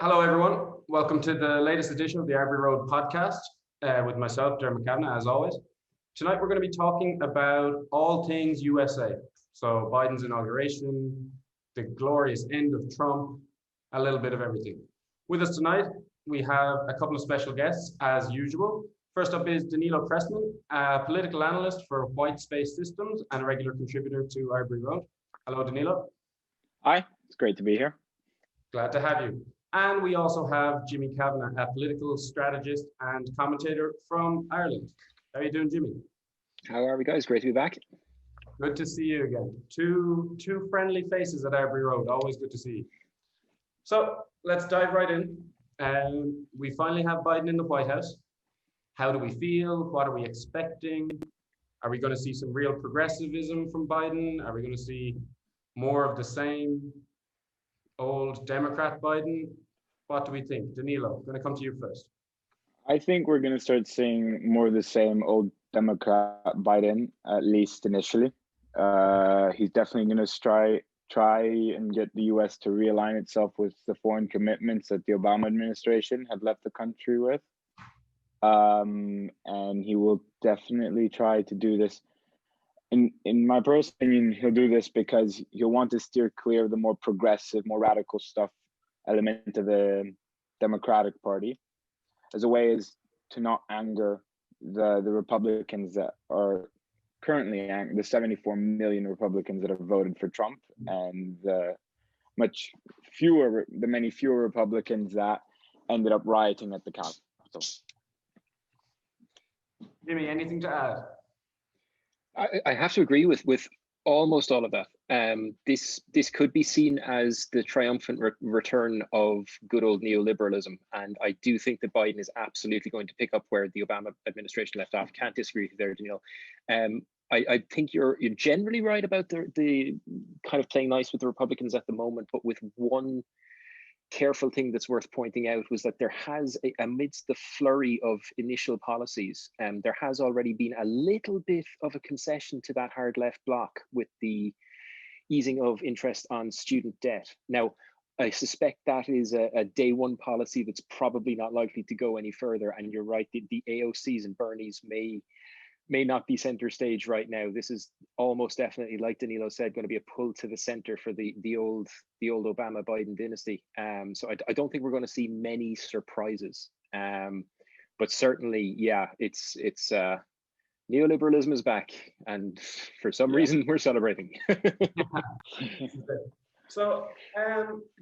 Hello, everyone. Welcome to the latest edition of the Arbury Road podcast with myself, Dermot Kavanagh, as always. Tonight, we're going to be talking about all things USA. So, Biden's inauguration, the glorious end of Trump, a little bit of everything. With us tonight, we have a couple of special guests, as usual. First up is Danilo Cressman, a political analyst for White Space Systems and a regular contributor to Arbury Road. Hello, Danilo. Hi, it's great to be here. Glad to have you. And we also have Jimmy Kavanagh, a political strategist and commentator from Ireland. How are you doing, Jimmy? How are we, guys? Great to be back. Good to see you again. Two friendly faces at Arbury Road. Always good to see you. So let's dive right in. We finally have Biden in the White House. How do we feel? What are we expecting? Are we going to see some real progressivism from Biden? Are we going to see more of the same old Democrat Biden? What do we think? Danilo, I'm going to come to you first. I think we're going to start seeing more of the same old Democrat Biden, at least initially. He's definitely going to try and get the U.S. to realign itself with the foreign commitments that the Obama administration had left the country with. And he will definitely try to do this. In my personal opinion, he'll do this because he'll want to steer clear of the more progressive, more radical stuff element of the Democratic Party, as a way as to not anger the Republicans that are currently the 74 million Republicans that have voted for Trump, and the many fewer Republicans that ended up rioting at the Capitol. Jimmy, anything to add? I have to agree with almost all of that. This could be seen as the triumphant return of good old neoliberalism, and I do think that Biden is absolutely going to pick up where the Obama administration left off. Can't disagree with you there, Daniel. I think you're generally right about the kind of playing nice with the Republicans at the moment, but with one careful thing that's worth pointing out was that there has, amidst the flurry of initial policies, there has already been a little bit of a concession to that hard left bloc with the easing of interest on student debt. Now, I suspect that is a day one policy that's probably not likely to go any further. And you're right, the AOCs and Bernies may not be center stage right now. This is almost definitely, like Danilo said, going to be a pull to the center for the old Obama Biden dynasty. So I don't think we're going to see many surprises. But certainly, yeah, it's neoliberalism is back, and for some reason we're celebrating. So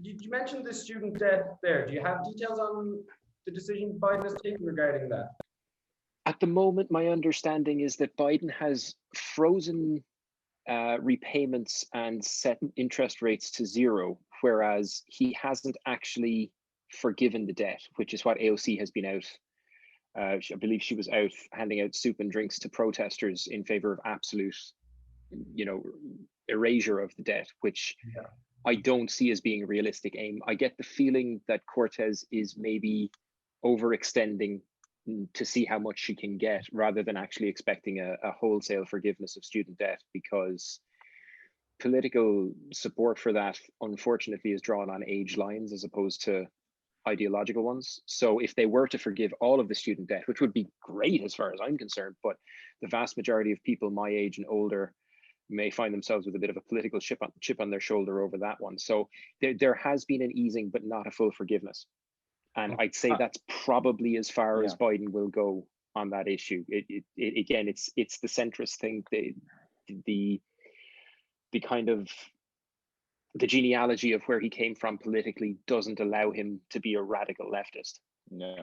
you mentioned the student debt there. Do you have details on the decision Biden has taken regarding that? At the moment, my understanding is that Biden has frozen repayments and set interest rates to zero, whereas he hasn't actually forgiven the debt, which is what AOC has been out. I believe she was out handing out soup and drinks to protesters in favor of absolute, erasure of the debt, which I don't see as being a realistic aim. I get the feeling that Cortez is maybe overextending to see how much she can get, rather than actually expecting a wholesale forgiveness of student debt, because political support for that, unfortunately, is drawn on age lines as opposed to ideological ones. So if they were to forgive all of the student debt, which would be great as far as I'm concerned, but the vast majority of people my age and older may find themselves with a bit of a political chip on their shoulder over that one. So there has been an easing, but not a full forgiveness. And I'd say that's probably as far as Biden will go on that issue. Again, it's the centrist thing, the kind of the genealogy of where he came from politically doesn't allow him to be a radical leftist. No.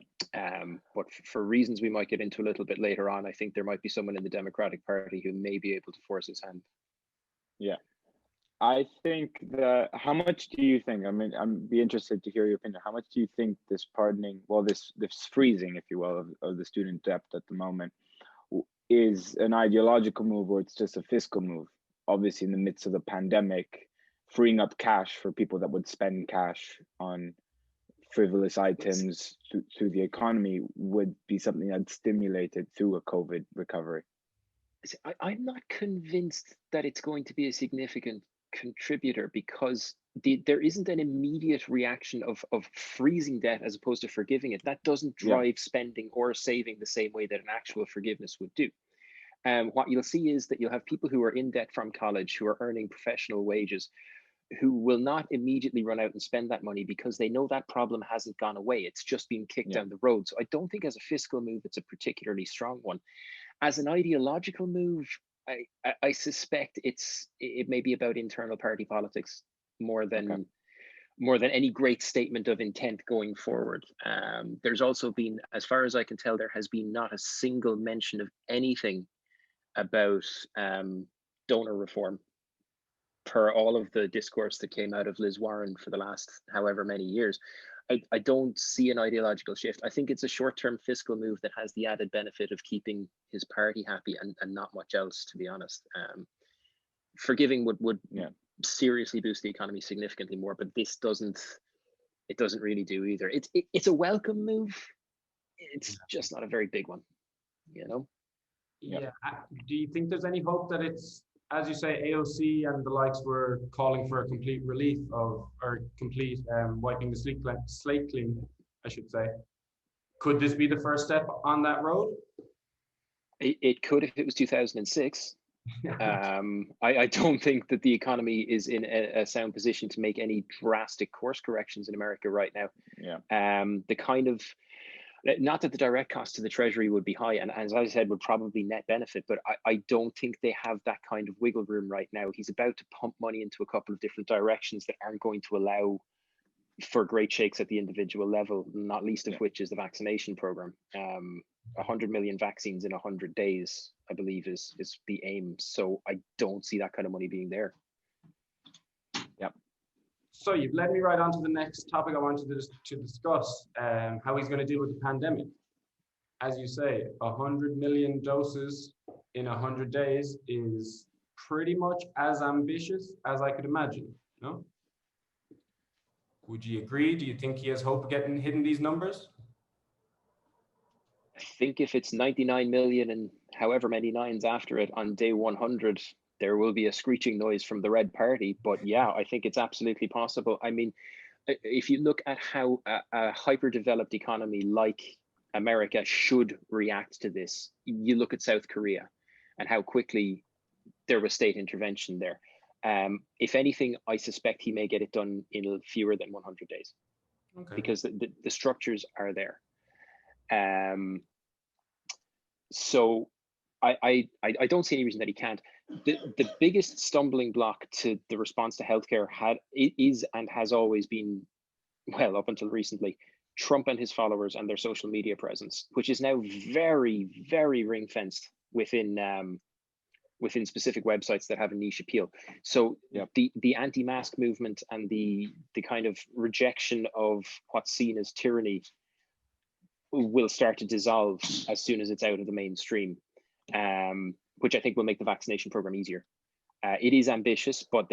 But for reasons we might get into a little bit later on, I think there might be someone in the Democratic Party who may be able to force his hand. Yeah. I think how much do you think, I'd be interested to hear your opinion. How much do you think this pardoning, this freezing, if you will, of the student debt at the moment is an ideological move, or it's just a fiscal move? Obviously, in the midst of the pandemic, freeing up cash for people that would spend cash on frivolous items through the economy would be something that stimulated through a COVID recovery. I'm not convinced that it's going to be a significant contributor because there isn't an immediate reaction of freezing debt as opposed to forgiving it. That doesn't drive spending or saving the same way that an actual forgiveness would do. What you'll see is that you'll have people who are in debt from college, who are earning professional wages, who will not immediately run out and spend that money because they know that problem hasn't gone away. It's just been kicked down the road. So I don't think as a fiscal move, it's a particularly strong one. As an ideological move, I suspect it may be about internal party politics more than any great statement of intent going forward. There's also been, as far as I can tell, there has been not a single mention of anything about donor reform per all of the discourse that came out of Liz Warren for the last however many years. I don't see an ideological shift. I think it's a short-term fiscal move that has the added benefit of keeping his party happy and not much else, to be honest. Forgiving would seriously boost the economy significantly more, but this doesn't really do either. It's a welcome move. It's just not a very big one, you know? Yeah. Do you think there's any hope that it's, as you say, AOC and the likes were calling for a complete relief of, or complete wiping the slate clean, I should say. Could this be the first step on that road? It could if it was 2006. I don't think that the economy is in a sound position to make any drastic course corrections in America right now. The kind of, not that the direct cost to the Treasury would be high, and as I said, would probably net benefit, but I don't think they have that kind of wiggle room right now. He's about to pump money into a couple of different directions that aren't going to allow for great shakes at the individual level, not least of which is the vaccination program. 100 million vaccines in 100 days, I believe, is the aim. So I don't see that kind of money being there. So you've led me right on to the next topic I wanted to discuss, how he's going to deal with the pandemic. As you say, 100 million doses in 100 days is pretty much as ambitious as I could imagine, no? Would you agree? Do you think he has hope of hitting these numbers? I think if it's 99 million and however many nines after it on day 100, there will be a screeching noise from the Red Party. But yeah, I think it's absolutely possible. I mean, if you look at how a hyper-developed economy like America should react to this, you look at South Korea and how quickly there was state intervention there. If anything, I suspect he may get it done in fewer than 100 days, because the structures are there. So I don't see any reason that he can't. The biggest stumbling block to the response to healthcare is and has always been, well, up until recently, Trump and his followers and their social media presence, which is now very, very ring fenced within specific websites that have a niche appeal. So the anti-mask movement and the kind of rejection of what's seen as tyranny will start to dissolve as soon as it's out of the mainstream, which I think will make the vaccination program easier. It is ambitious, but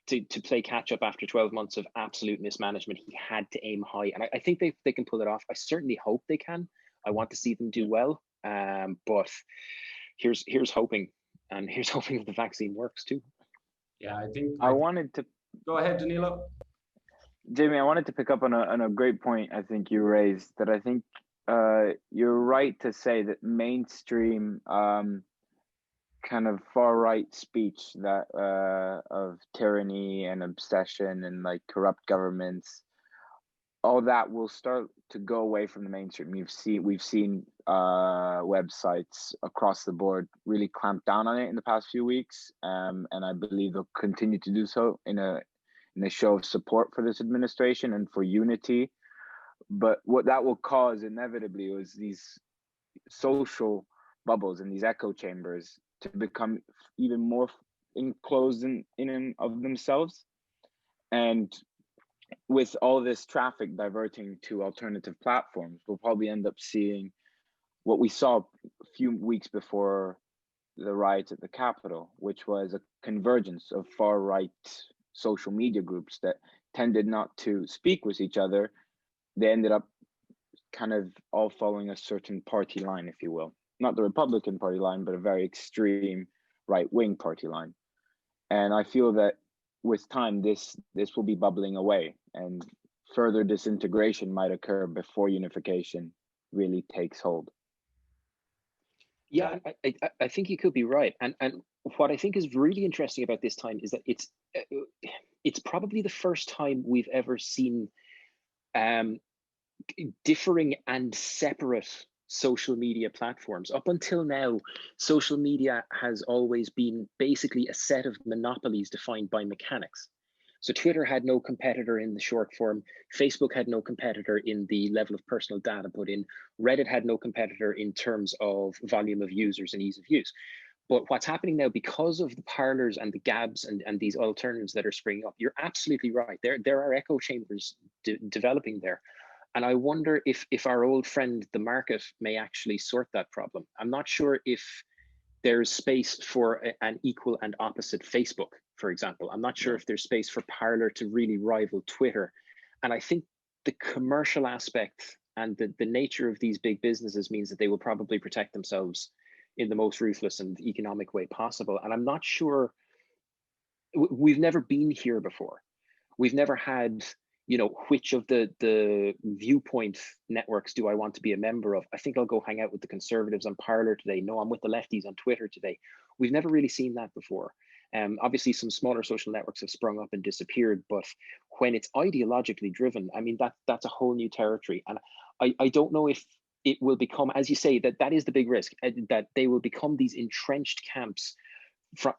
to play catch up after 12 months of absolute mismanagement, he had to aim high, and I think they can pull it off. I certainly hope they can. I want to see them do well, but here's hoping, and here's hoping that the vaccine works too. Yeah, I think I wanted to go ahead, Danilo. Jamie, I wanted to pick up on a great point I think you raised, that I think you're right to say that mainstream kind of far right speech that of tyranny and obsession and like corrupt governments, all that will start to go away from the mainstream. We've seen websites across the board really clamp down on it in the past few weeks, and I believe they'll continue to do so in a show of support for this administration and for unity. But what that will cause inevitably was these social bubbles and these echo chambers to become even more enclosed in and of themselves. And with all this traffic diverting to alternative platforms, we'll probably end up seeing what we saw a few weeks before the riots at the Capitol, which was a convergence of far-right social media groups that tended not to speak with each other. They ended up kind of all following a certain party line, if you will. Not the Republican Party line, but a very extreme right-wing party line. And I feel that with time, this will be bubbling away, and further disintegration might occur before unification really takes hold. Yeah, I think you could be right. And what I think is really interesting about this time is that it's probably the first time we've ever seen differing and separate social media platforms. Up until now, social media has always been basically a set of monopolies defined by mechanics. So Twitter had no competitor in the short form. Facebook had no competitor in the level of personal data put in. Reddit had no competitor in terms of volume of users and ease of use. But what's happening now, because of the parlors and the gabs and these alternatives that are springing up, you're absolutely right. There are echo chambers developing there. And I wonder if our old friend, the market, may actually sort that problem. I'm not sure if there's space for an equal and opposite Facebook, for example. I'm not sure if there's space for Parler to really rival Twitter. And I think the commercial aspect and the nature of these big businesses means that they will probably protect themselves in the most ruthless and economic way possible. And I'm not sure, we've never been here before. We've never had, which of the viewpoint networks do I want to be a member of? I think I'll go hang out with the conservatives on Parler today. No, I'm with the lefties on Twitter today. We've never really seen that before. Obviously, some smaller social networks have sprung up and disappeared, but when it's ideologically driven, I mean, that's a whole new territory. And I don't know if it will become, as you say, that is the big risk, that they will become these entrenched camps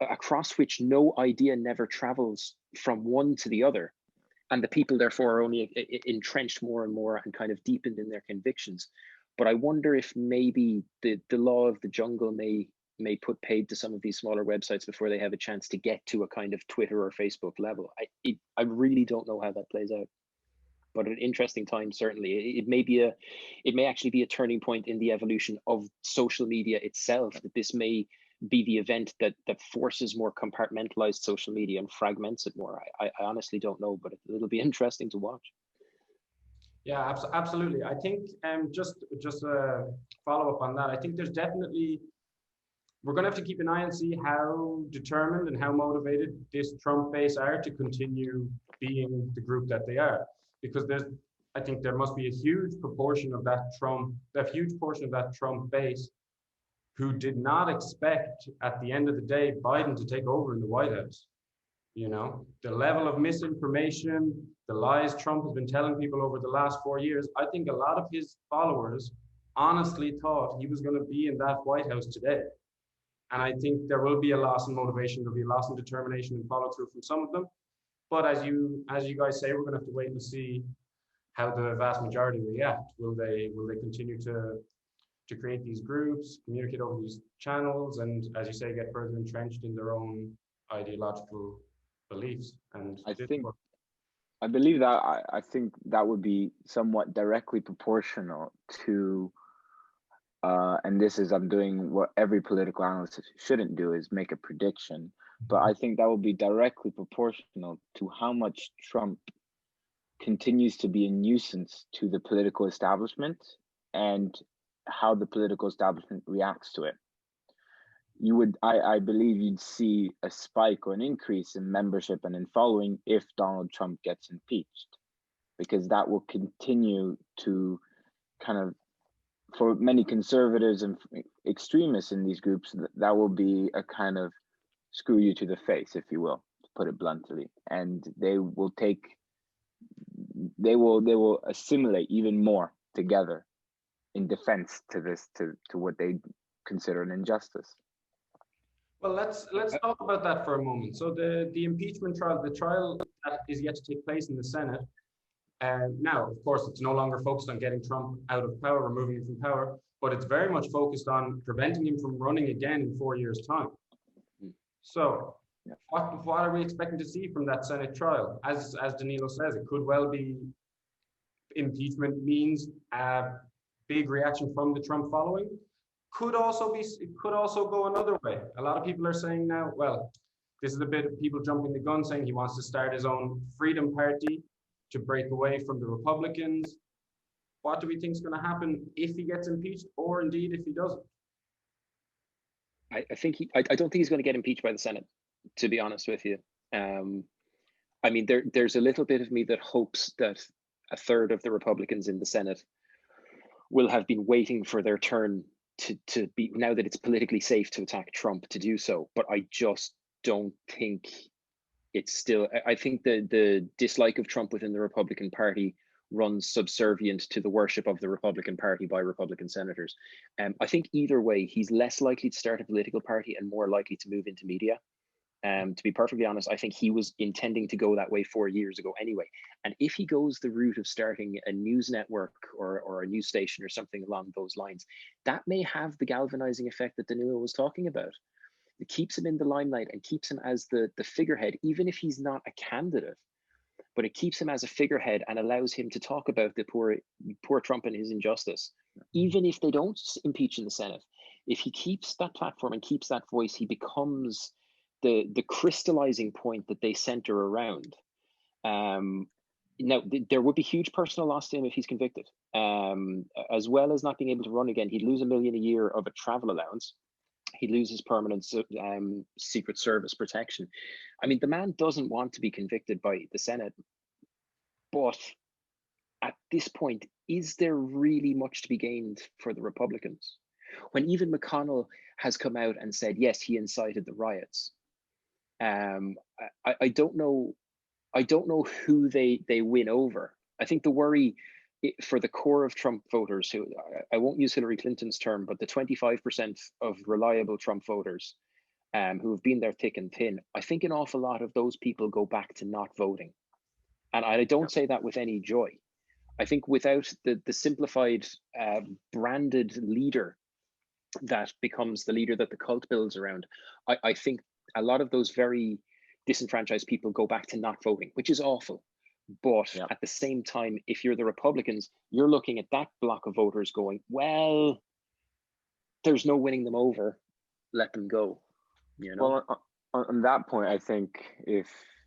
across which no idea never travels from one to the other. And the people, therefore, are only entrenched more and more and kind of deepened in their convictions. But I wonder if maybe the law of the jungle may put paid to some of these smaller websites before they have a chance to get to a kind of Twitter or Facebook level. I really don't know how that plays out. But an interesting time, certainly. It may actually be a turning point in the evolution of social media itself. That this may be the event that forces more compartmentalized social media and fragments it more. I honestly don't know, but it'll be interesting to watch. Yeah, absolutely. I think just a follow up on that. I think there's definitely, we're going to have to keep an eye and see how determined and how motivated this Trump base are to continue being the group that they are, because I think there must be a huge proportion of that Trump base who did not expect at the end of the day Biden to take over in the White House. The level of misinformation, the lies Trump has been telling people over the last 4 years, I think a lot of his followers honestly thought he was going to be in that White House today. And I think there will be a loss in motivation, there'll be a loss in determination and follow through from some of them. But as you guys say, we're going to have to wait and see how the vast majority react. Will they continue to create these groups, communicate over these channels, and, as you say, get further entrenched in their own ideological beliefs? And I believe that I think that would be somewhat directly proportional to, and this is, I'm doing what every political analyst shouldn't do, is make a prediction. But I think that will be directly proportional to how much Trump continues to be a nuisance to the political establishment and how the political establishment reacts to it. I believe you'd see a spike or an increase in membership and in following if Donald Trump gets impeached, because that will continue to kind of, for many conservatives and extremists in these groups, that will be a kind of screw you to the face, if you will, to put it bluntly. And they will assimilate even more together in defense to this, to what they consider an injustice. Well, let's talk about that for a moment. So the impeachment trial, the trial that is yet to take place in the Senate, now, of course, it's no longer focused on getting Trump out of power, removing him from power, but it's very much focused on preventing him from running again in 4 years' time. So what are we expecting to see from that Senate trial? As Danilo says, it could well be impeachment means a big reaction from the Trump following. It could also go another way. A lot of people are saying now, well, this is a bit of people jumping the gun, saying he wants to start his own Freedom Party to break away from the Republicans. What do we think is going to happen if he gets impeached, or indeed if he doesn't? I don't think he's going to get impeached by the Senate, to be honest with you. I mean, there's a little bit of me that hopes that a third of the Republicans in the Senate will have been waiting for their turn to be, now that it's politically safe to attack Trump, to do so. But I just don't think it's still, I think the dislike of Trump within the Republican Party runs subservient to the worship of the Republican Party by Republican senators. I think either way, he's less likely to start a political party and more likely to move into media. To be perfectly honest, I think he was intending to go that way 4 years ago anyway. And if he goes the route of starting a news network or a news station or something along those lines, that may have the galvanizing effect that Danilo was talking about. It keeps him in the limelight and keeps him as the figurehead, even if he's not a candidate. But it keeps him as a figurehead and allows him to talk about the poor Trump and his injustice, even if they don't impeach in the Senate. If he keeps that platform and keeps that voice, he becomes the crystallizing point that they center around. Now, there would be huge personal loss to him if he's convicted, as well as not being able to run again. He'd lose $1 million a year of a travel allowance. He'd lose his permanent Secret Service protection. I mean, the man doesn't want to be convicted by the Senate, but at this point, is there really much to be gained for the Republicans? When even McConnell has come out and said, yes, he incited the riots. I don't know. I don't know who they win over. I think the worry for the core of Trump voters, who I won't use Hillary Clinton's term, but the 25% of reliable Trump voters who have been there thick and thin, I think an awful lot of those people go back to not voting. And I don't say that with any joy. I think without the simplified branded leader that becomes the leader that the cult builds around, I think a lot of those very disenfranchised people go back to not voting, which is awful. But at the same time, if you're the Republicans, you're looking at that block of voters going, well, there's no winning them over, let them go. You know? Well, on that point, I think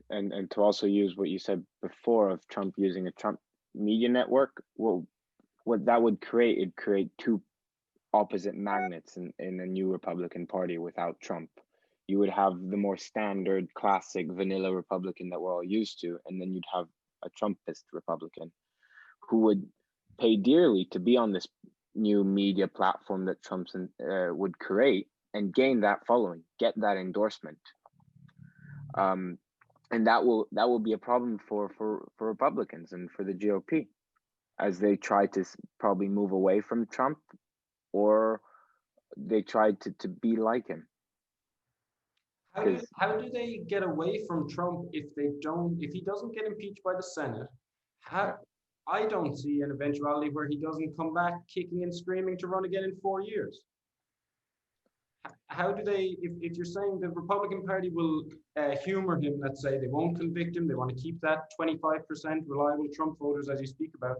and to also use what you said before of Trump using a Trump media network, well, what that would create, it'd create two opposite magnets in a new Republican Party without Trump. You would have the more standard, classic, vanilla Republican that we're all used to, and then you'd have a Trumpist Republican who would pay dearly to be on this new media platform that Trump would create and gain that following, get that endorsement. And that will be a problem for Republicans and for the GOP as they try to probably move away from Trump, or they try to be like him. How do they get away from Trump if he doesn't get impeached by the Senate? I don't see an eventuality where he doesn't come back kicking and screaming to run again in 4 years. How do they, if you're saying the Republican Party will humor him, let's say, they won't convict him, they want to keep that 25% reliable Trump voters as you speak about,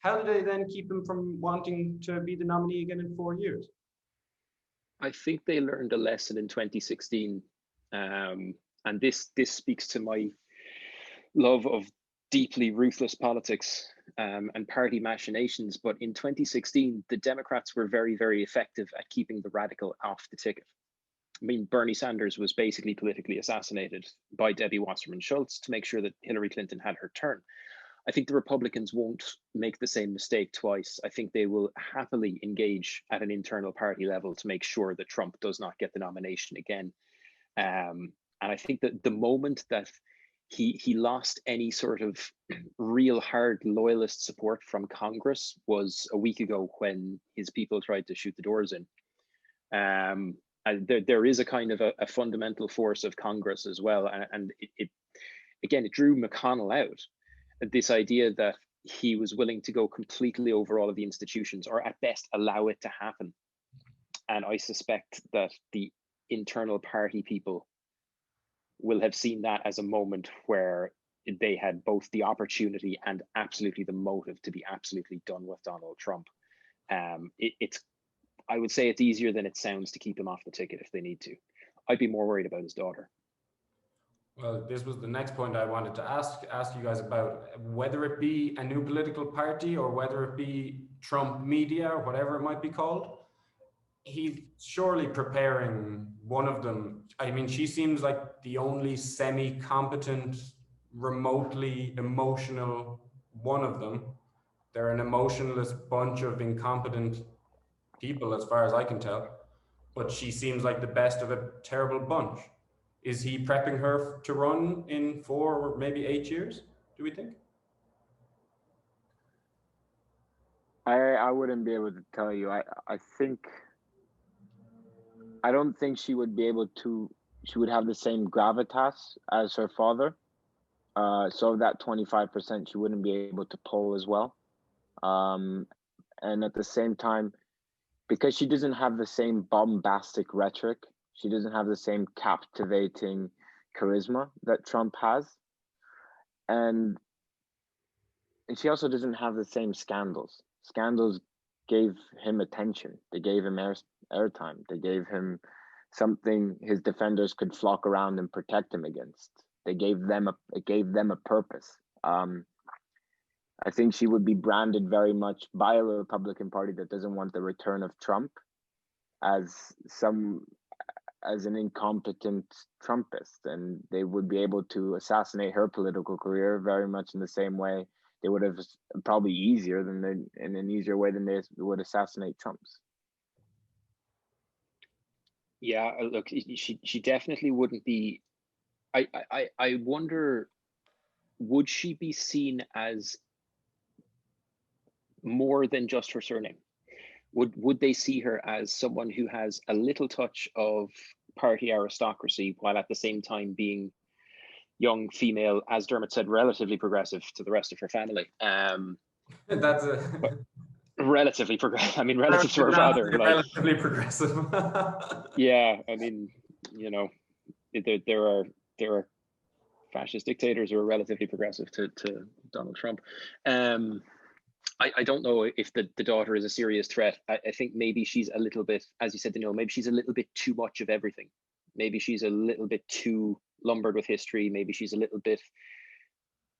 how do they then keep him from wanting to be the nominee again in 4 years? I think they learned a lesson in 2016. And this speaks to my love of deeply ruthless politics and party machinations. But in 2016, the Democrats were very, very effective at keeping the radical off the ticket. I mean, Bernie Sanders was basically politically assassinated by Debbie Wasserman Schultz to make sure that Hillary Clinton had her turn. I think the Republicans won't make the same mistake twice. I think they will happily engage at an internal party level to make sure that Trump does not get the nomination again. And I think that the moment that he lost any sort of real hard loyalist support from Congress was a week ago when his people tried to shoot the doors in. There is a kind of a fundamental force of Congress as well. And it drew McConnell out. This idea that he was willing to go completely over all of the institutions, or at best allow it to happen. And I suspect that the internal party people will have seen that as a moment where they had both the opportunity and absolutely the motive to be absolutely done with Donald Trump. I would say it's easier than it sounds to keep him off the ticket if they need to. I'd be more worried about his daughter. Well, this was the next point I wanted to ask you guys about, whether it be a new political party or whether it be Trump media or whatever it might be called. He's surely preparing one of them. I mean, she seems like the only semi-competent remotely emotional one of them. They're an emotionless bunch of incompetent people, as far as I can tell. But she seems like the best of a terrible bunch. Is he prepping her to run in 4 or maybe 8 years, do we think? I wouldn't be able to tell you. I don't think she would be able to. She would have the same gravitas as her father. So that 25%, she wouldn't be able to pull as well. And at the same time, because she doesn't have the same bombastic rhetoric, she doesn't have the same captivating charisma that Trump has, and she also doesn't have the same scandals. Scandals gave him attention. They gave him airtime. They gave him something his defenders could flock around and protect him against. It gave them a purpose. I think she would be branded very much by a Republican Party that doesn't want the return of Trump as an incompetent Trumpist, and they would be able to assassinate her political career very much in the same way they would have, probably in an easier way than they would assassinate Trump's. Yeah, look, she definitely wouldn't be. I wonder, would she be seen as more than just her surname? Would they see her as someone who has a little touch of party aristocracy while at the same time being young, female, as Dermot said, relatively progressive to the rest of her family? That's a relatively progressive. I mean, relative to her father, like relatively progressive. yeah, I mean, you know, there are fascist dictators who are relatively progressive to Donald Trump. I don't know if the daughter is a serious threat. I think maybe she's a little bit, as you said, maybe she's a little bit too much of everything. Maybe she's a little bit too lumbered with history. Maybe she's a little bit.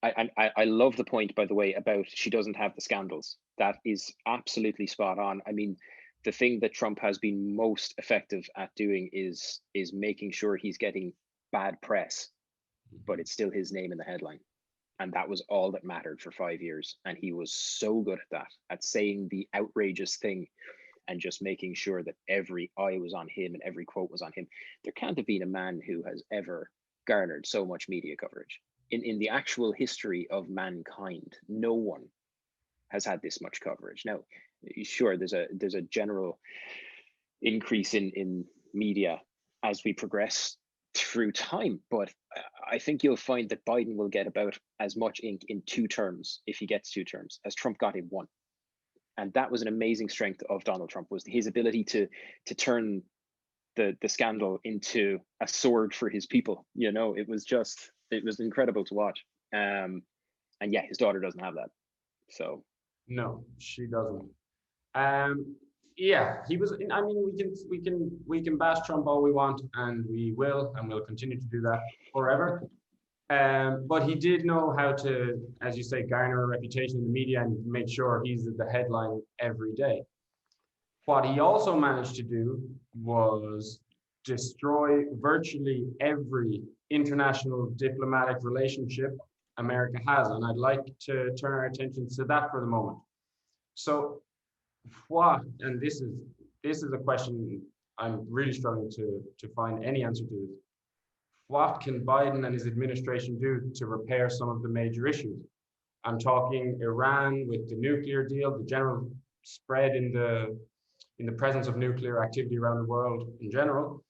I love the point, by the way, about she doesn't have the scandals. That is absolutely spot on. I mean, the thing that Trump has been most effective at doing is making sure he's getting bad press, but it's still his name in the headline. And that was all that mattered for 5 years. And he was so good at that, at saying the outrageous thing and just making sure that every eye was on him and every quote was on him. There can't have been a man who has ever garnered so much media coverage. In the actual history of mankind, no one has had this much coverage. Now, sure, there's a general increase in media as we progress through time, but I think you'll find that Biden will get about as much ink in 2 terms, if he gets 2 terms, as Trump got in 1. And that was an amazing strength of Donald Trump, was his ability to turn the scandal into a sword for his people. You know, it was incredible to watch. And yeah, his daughter doesn't have that. So no, she doesn't. Yeah, he was. I mean, we can bash Trump all we want, and we'll continue to do that forever. But he did know how to, as you say, garner a reputation in the media and make sure he's at the headline every day. What he also managed to do was destroy virtually every international diplomatic relationship America has, and I'd like to turn our attention to that for the moment. So what, and this is a question I'm really struggling to find any answer to, is what can Biden and his administration do to repair some of the major issues? I'm talking Iran with the nuclear deal, the general spread in the presence of nuclear activity around the world in general,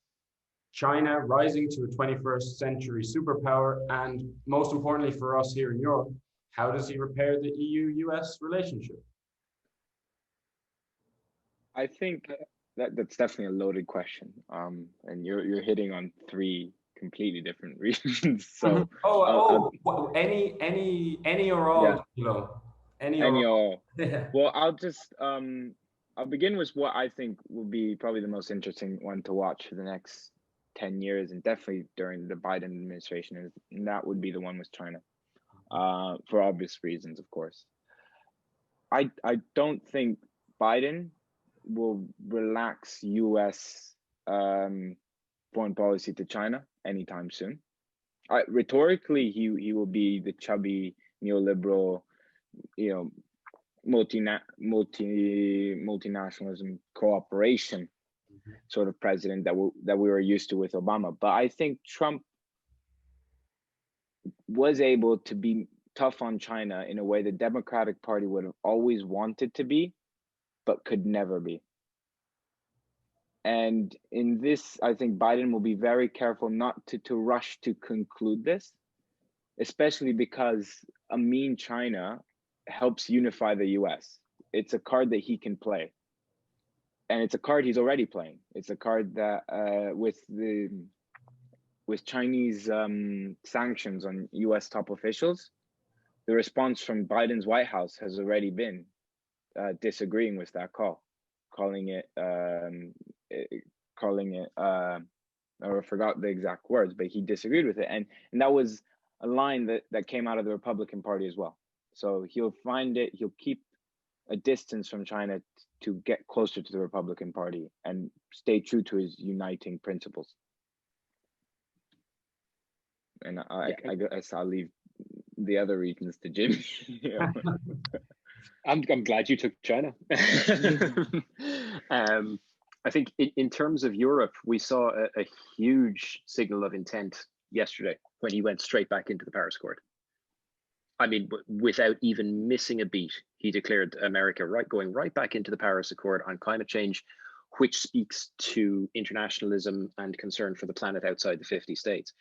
China rising to a 21st century superpower, and most importantly for us here in Europe, how does he repair the EU-US relationship? I think that's definitely a loaded question. And you're hitting on 3 completely different reasons. So any or all, yeah. you know, any or all. Well, I'll begin with what I think will be probably the most interesting one to watch for the next 10 years, and definitely during the Biden administration, and that would be the one with China, for obvious reasons, of course. I don't think Biden will relax U.S. Foreign policy to China anytime soon. Rhetorically, he will be the chubby neoliberal, you know, multinationalism cooperation sort of president that we were used to with Obama. But I think Trump was able to be tough on China in a way the Democratic Party would have always wanted to be, but could never be. And in this, I think Biden will be very careful not to rush to conclude this, especially because a mean China helps unify the US. It's a card that he can play. And it's a card he's already playing. It's a card that with Chinese sanctions on US top officials, the response from Biden's White House has already been disagreeing with that call, calling it or I forgot the exact words, but he disagreed with it. And that was a line that came out of the Republican Party as well. So he'll keep a distance from China to get closer to the Republican Party and stay true to his uniting principles. And I guess I'll leave the other regions to Jimmy. You know? I'm glad you took China. I think in terms of Europe, we saw a huge signal of intent yesterday when he went straight back into the Paris Accord. I mean, without even missing a beat, he declared America going right back into the Paris Accord on climate change, which speaks to internationalism and concern for the planet outside the 50 states.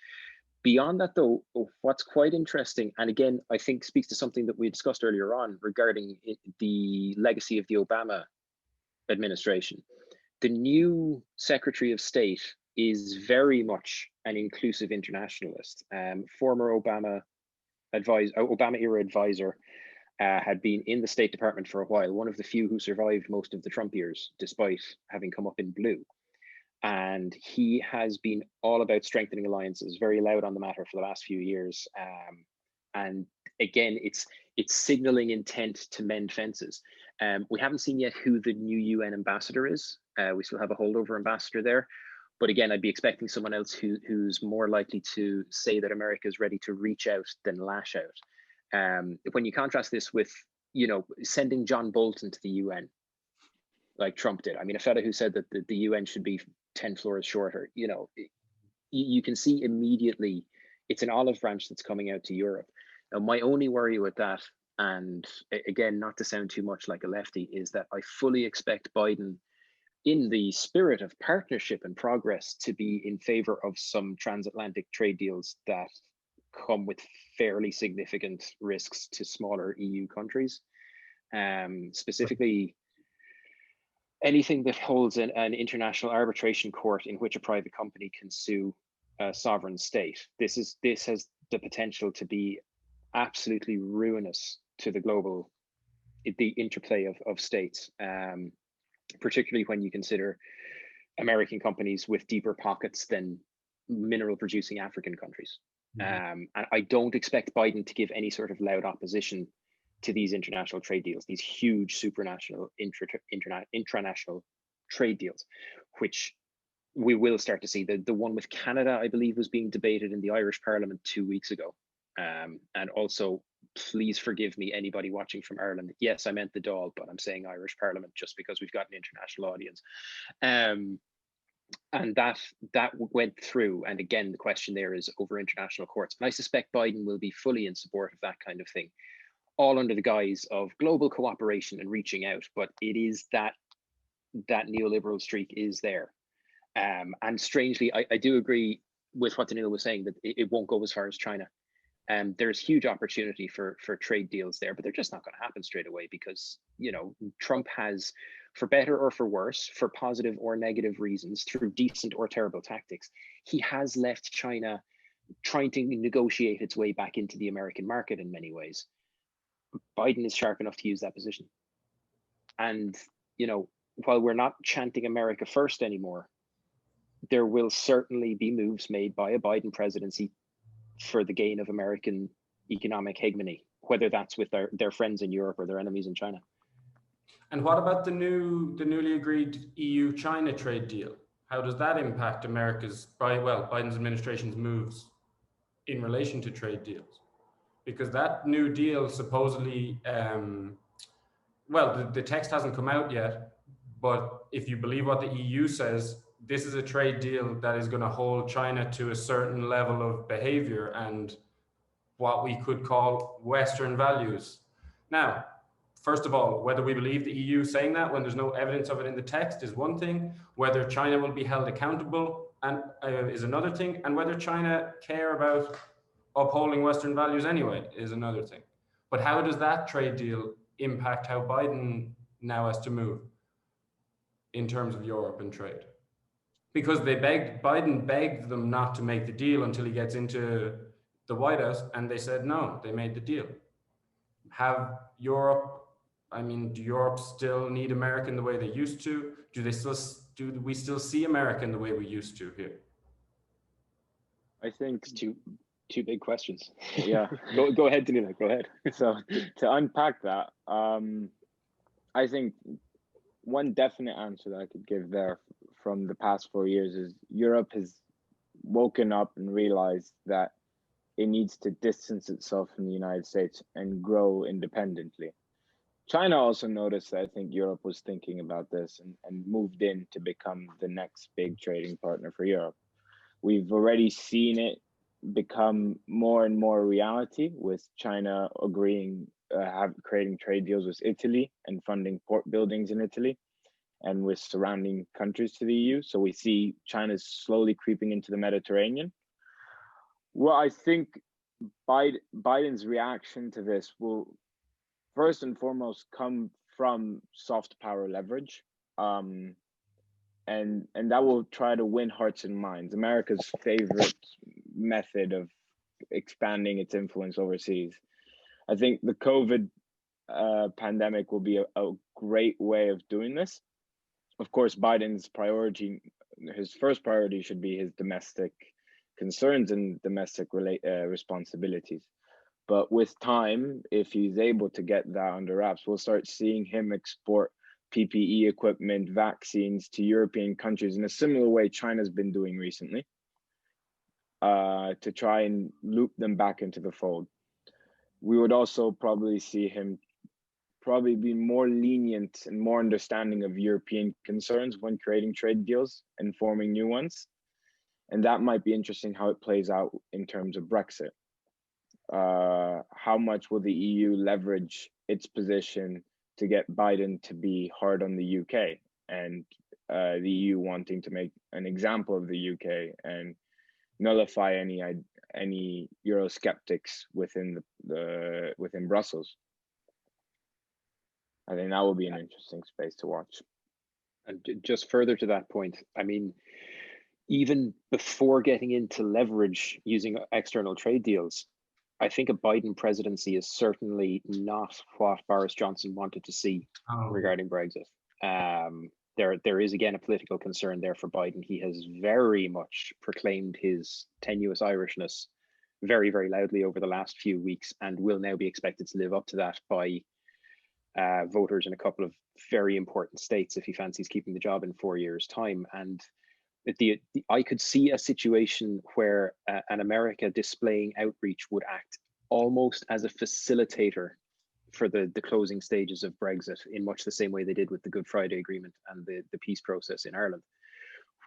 Beyond that, though, what's quite interesting, and again, I think speaks to something that we discussed earlier on regarding the legacy of the Obama administration. The new Secretary of State is very much an inclusive internationalist. Former Obama era advisor, had been in the State Department for a while, one of the few who survived most of the Trump years, despite having come up in blue. And he has been all about strengthening alliances, very loud on the matter for the last few years. And again, it's signaling intent to mend fences. We haven't seen yet who the new UN ambassador is. We still have a holdover ambassador there. But again, I'd be expecting someone else who's more likely to say that America is ready to reach out than lash out. When you contrast this with, sending John Bolton to the UN, like Trump did. I mean, a fellow who said that the UN should be 10 floors shorter, you can see immediately it's an olive branch that's coming out to Europe. Now, my only worry with that, and again, not to sound too much like a lefty, is that I fully expect Biden, in the spirit of partnership and progress, to be in favor of some transatlantic trade deals that come with fairly significant risks to smaller EU countries. Specifically, anything that holds an international arbitration court in which a private company can sue a sovereign state. This has the potential to be absolutely ruinous to the interplay of states, particularly when you consider American companies with deeper pockets than mineral producing African countries. And I don't expect Biden to give any sort of loud opposition to these international trade deals, these huge supranational intranational trade deals, which we will start to see. The one with Canada, I believe, was being debated in the Irish Parliament 2 weeks ago. And also, please forgive me, anybody watching from Ireland. Yes, I meant the Dáil, but I'm saying Irish Parliament just because we've got an international audience. And that went through. And again, the question there is over international courts. And I suspect Biden will be fully in support of that kind of thing, all under the guise of global cooperation and reaching out. But it is that neoliberal streak is there. And strangely, I do agree with what Daniil was saying, that it won't go as far as China. There's huge opportunity for trade deals there, but they're just not going to happen straight away because, Trump has, for better or for worse, for positive or negative reasons, through decent or terrible tactics, he has left China trying to negotiate its way back into the American market in many ways. Biden is sharp enough to use that position. And, while we're not chanting America first anymore, there will certainly be moves made by a Biden presidency for the gain of American economic hegemony, whether that's with their friends in Europe or their enemies in China. And what about the newly agreed EU-China trade deal? How does that impact Biden's administration's moves? in relation to trade deals? Because that new deal supposedly, well, the text hasn't come out yet, but if you believe what the EU says, this is a trade deal that is going to hold China to a certain level of behavior and what we could call Western values. Now, first of all, whether we believe the EU saying that when there's no evidence of it in the text is one thing. Whether China will be held accountable and is another thing, and whether China care about upholding Western values anyway is another thing. But how does that trade deal impact how Biden now has to move in terms of Europe and trade? Because Biden begged them not to make the deal until he gets into the White House, and they said no, they made the deal. Have Europe, I mean, do Europe still need America in the way they used to? Do we still see America in the way we used to here? I think It's two big questions. Yeah. Go ahead, Danilo. Go ahead. So to unpack that, I think one definite answer that I could give there from the past 4 years is Europe has woken up and realized that it needs to distance itself from the United States and grow independently. China also noticed that I think Europe was thinking about this and moved in to become the next big trading partner for Europe. We've already seen it become more and more reality, with China agreeing, creating trade deals with Italy and funding port buildings in Italy and with surrounding countries to the EU. So we see China's slowly creeping into the Mediterranean. Well, I think Biden's reaction to this will first and foremost come from soft power leverage. And that will try to win hearts and minds. America's favorite method of expanding its influence overseas. I think the COVID pandemic will be a great way of doing this. Of course, Biden's priority, his first priority should be his domestic concerns and domestic responsibilities. But with time, if he's able to get that under wraps, we'll start seeing him export PPE equipment, vaccines to European countries in a similar way China's been doing recently, to try and loop them back into the fold. We would also probably see him be more lenient and more understanding of European concerns when creating trade deals and forming new ones. And that might be interesting how it plays out in terms of Brexit. How much will the EU leverage its position to get Biden to be hard on the UK, and the EU wanting to make an example of the UK and nullify any Eurosceptics within within Brussels? I think that will be an interesting space to watch. And just further to that point, I mean, even before getting into leverage using external trade deals, I think a Biden presidency is certainly not what Boris Johnson wanted to see regarding Brexit. There is again a political concern there for Biden. He has very much proclaimed his tenuous Irishness very, very loudly over the last few weeks, and will now be expected to live up to that by voters in a couple of very important states if he fancies keeping the job in 4 years' time. And I could see a situation where an America displaying outreach would act almost as a facilitator for the closing stages of Brexit, in much the same way they did with the Good Friday Agreement and the peace process in Ireland,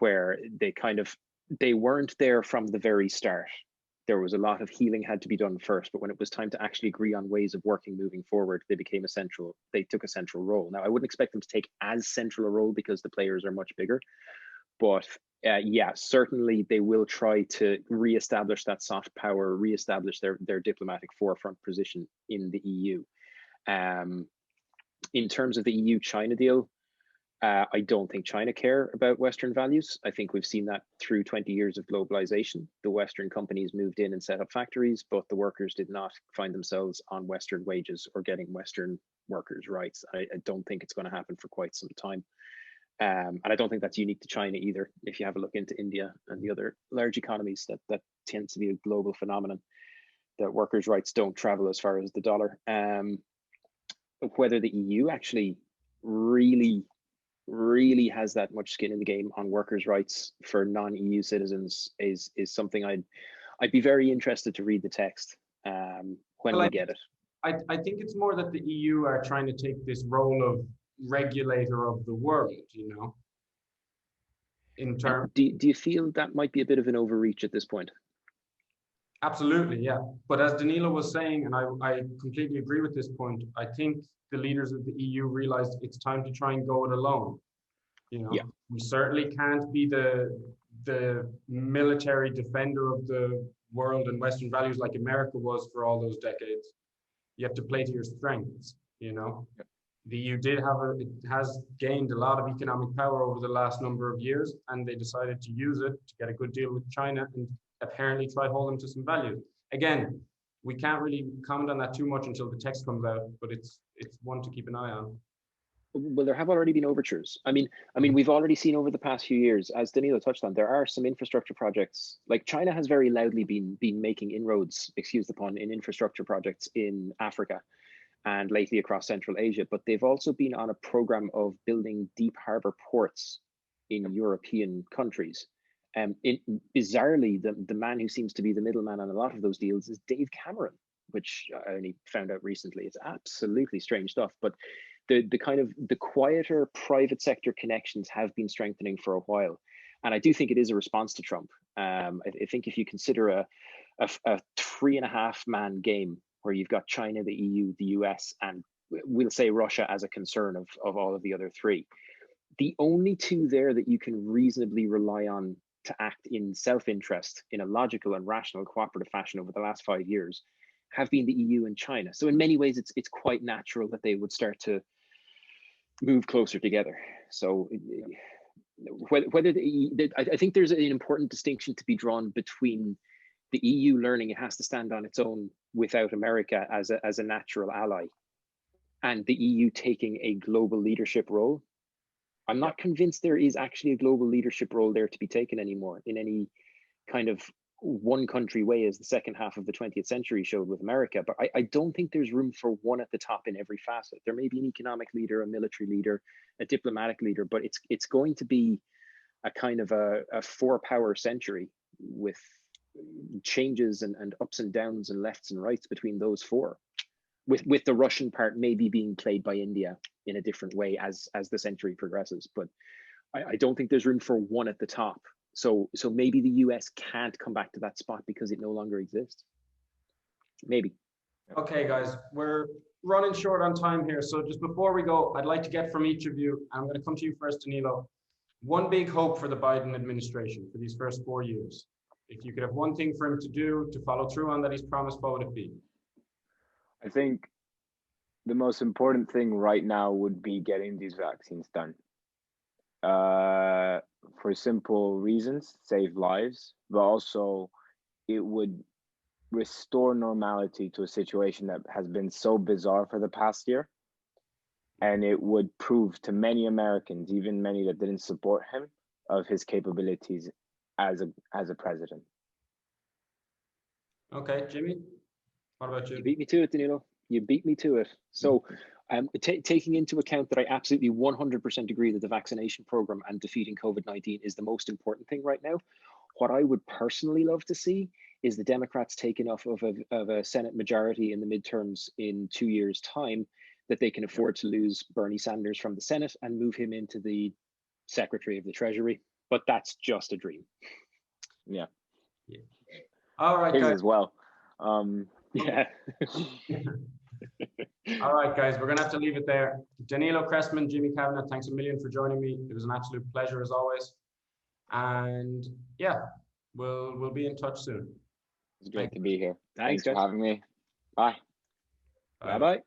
where they weren't there from the very start. There was a lot of healing had to be done first, but when it was time to actually agree on ways of working moving forward, they took a central role. Now, I wouldn't expect them to take as central a role because the players are much bigger, but yeah, certainly they will try to reestablish that soft power, reestablish their diplomatic forefront position in the EU. In terms of the EU-China deal, I don't think China care about Western values. I think we've seen that through 20 years of globalization. The Western companies moved in and set up factories, but the workers did not find themselves on Western wages or getting Western workers' rights. I don't think it's going to happen for quite some time. And I don't think that's unique to China either. If you have a look into India and the other large economies, that tends to be a global phenomenon, that workers' rights don't travel as far as the dollar. Whether the EU actually really has that much skin in the game on workers' rights for non-EU citizens is something I'd be very interested to read the text when Well, we get it. I think it's more that the EU are trying to take this role of regulator of the world, you know, in terms. Do you feel that might be a bit of an overreach at this point? Absolutely, yeah. But as Danilo was saying, and I completely agree with this point, I think the leaders of the EU realized it's time to try and go it alone. You know, Yeah. we certainly can't be the military defender of the world and Western values like America was for all those decades. You have to play to your strengths, you know. Yeah. The EU it has gained a lot of economic power over the last number of years, and they decided to use it to get a good deal with China and apparently try to hold them to some values. Again, we can't really comment on that too much until the text comes out, but it's one to keep an eye on. Well, there have already been overtures. I mean, we've already seen over the past few years, as Danilo touched on, there are some infrastructure projects. Like China has very loudly been making inroads, excuse the pun, in infrastructure projects in Africa and lately across Central Asia. But they've also been on a program of building deep harbor ports in European countries. Bizarrely, the man who seems to be the middleman on a lot of those deals is Dave Cameron, which I only found out recently. It's absolutely strange stuff, but the kind of the quieter private sector connections have been strengthening for a while, and I do think it is a response to Trump. I think if you consider a 3.5-man game where you've got China, the EU, the US, and we'll say Russia as a concern of all of the other three, the only two there that you can reasonably rely on to act in self-interest in a logical and rational cooperative fashion over the last 5 years have been the EU and China. So in many ways, it's quite natural that they would start to move closer together. So whether I think there's an important distinction to be drawn between the EU learning it has to stand on its own without America as a natural ally, and the EU taking a global leadership role. I'm not convinced there is actually a global leadership role there to be taken anymore in any kind of one country way, as the second half of the 20th century showed with America. But I don't think there's room for one at the top in every facet. There may be an economic leader, a military leader, a diplomatic leader, but it's going to be a kind of a 4-power century with changes and ups and downs and lefts and rights between those four, with the Russian part maybe being played by India in a different way as the century progresses. But I don't think there's room for one at the top. So maybe the US can't come back to that spot because it no longer exists. Maybe. Okay, guys, we're running short on time here. So just before we go, I'd like to get from each of you, I'm going to come to you first, Danilo, one big hope for the Biden administration for these first 4 years. If you could have one thing for him to do to follow through on that he's promised, what would it be? I think the most important thing right now would be getting these vaccines done. For simple reasons, save lives, but also it would restore normality to a situation that has been so bizarre for the past year. And it would prove to many Americans, even many that didn't support him, of his capabilities as a president. Okay, Jimmy, what about you? You beat me to it, Danilo. You beat me to it. So taking into account that I absolutely 100% agree that the vaccination program and defeating COVID-19 is the most important thing right now, what I would personally love to see is the Democrats take enough of a Senate majority in the midterms in 2 years' time that they can afford to lose Bernie Sanders from the Senate and move him into the Secretary of the Treasury. But that's just a dream. Yeah. All right, His guys. as well. Yeah. All right, guys, we're going to have to leave it there. Danilo Cressman, Jimmy Kavanagh, thanks a million for joining me. It was an absolute pleasure as always. And yeah, we'll be in touch soon. It's great to be here. Thanks For guys. having me. Bye. Bye-bye.